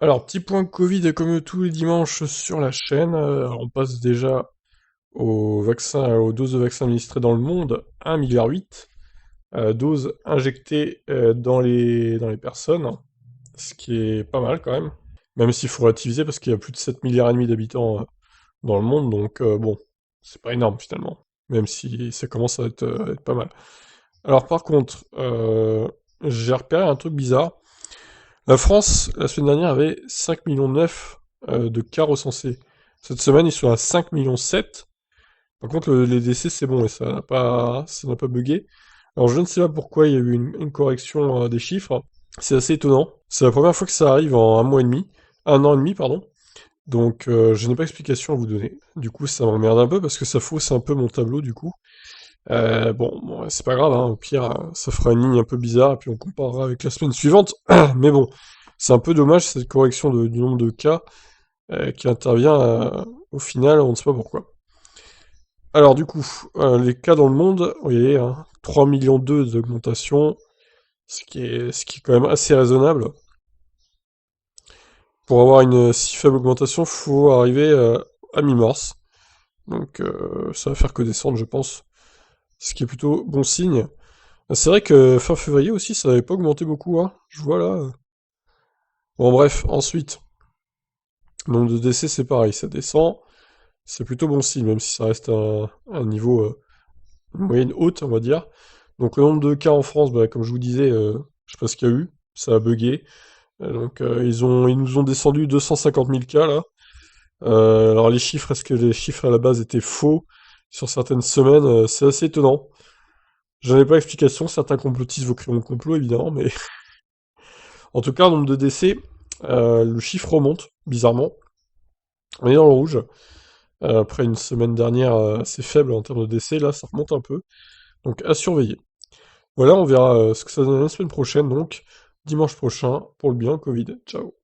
Alors, petit point Covid comme tous les dimanches sur la chaîne. On passe déjà aux vaccins, aux doses de vaccins administrées dans le monde, 1,8 milliard, doses injectées dans les personnes, ce qui est pas mal quand même. Même s'il faut relativiser parce qu'il y a plus de 7 milliards et demi d'habitants dans le monde, donc bon, c'est pas énorme finalement. Même si ça commence à être pas mal. Alors par contre, j'ai repéré un truc bizarre. La France, la semaine dernière, avait 5,9 millions de cas recensés. Cette semaine, ils sont à 5,7 millions. Par contre, les décès, c'est bon et ça n'a pas bugué. Alors, je ne sais pas pourquoi il y a eu une correction des chiffres. C'est assez étonnant. C'est la première fois que ça arrive en un mois et demi. Un an et demi, pardon. Donc, je n'ai pas d'explication à vous donner. Du coup, ça m'emmerde un peu parce que ça fausse un peu mon tableau, du coup. Bon, c'est pas grave, hein, au pire, ça fera une ligne un peu bizarre, et puis on comparera avec la semaine suivante. Mais bon, c'est un peu dommage cette correction du nombre de cas qui intervient au final, on ne sait pas pourquoi. Alors du coup, les cas dans le monde, vous voyez, hein, 3,2 millions d'augmentation, ce qui est quand même assez raisonnable. Pour avoir une si faible augmentation, faut arriver à mi-mars. Donc ça va faire que descendre, je pense. Ce qui est plutôt bon signe. C'est vrai que fin février aussi, ça n'avait pas augmenté beaucoup, hein. Je vois là. Bon, bref, ensuite, le nombre de décès, c'est pareil, ça descend. C'est plutôt bon signe, même si ça reste un niveau, une moyenne haute, on va dire. Donc, le nombre de cas en France, bah, comme je vous disais, je sais pas ce qu'il y a eu, ça a bugué. Donc, ils nous ont descendu 250 000 cas, là. Alors, les chiffres, est-ce que les chiffres à la base étaient faux sur certaines semaines? C'est assez étonnant. J'en ai pas explication, certains complotistes vont créer mon complot, évidemment, mais en tout cas, en nombre de décès, le chiffre remonte, bizarrement. On est dans le rouge. Après une semaine dernière assez faible en termes de décès, là, ça remonte un peu. Donc à surveiller. Voilà, on verra ce que ça donne la semaine prochaine, donc dimanche prochain, pour le bilan Covid. Ciao.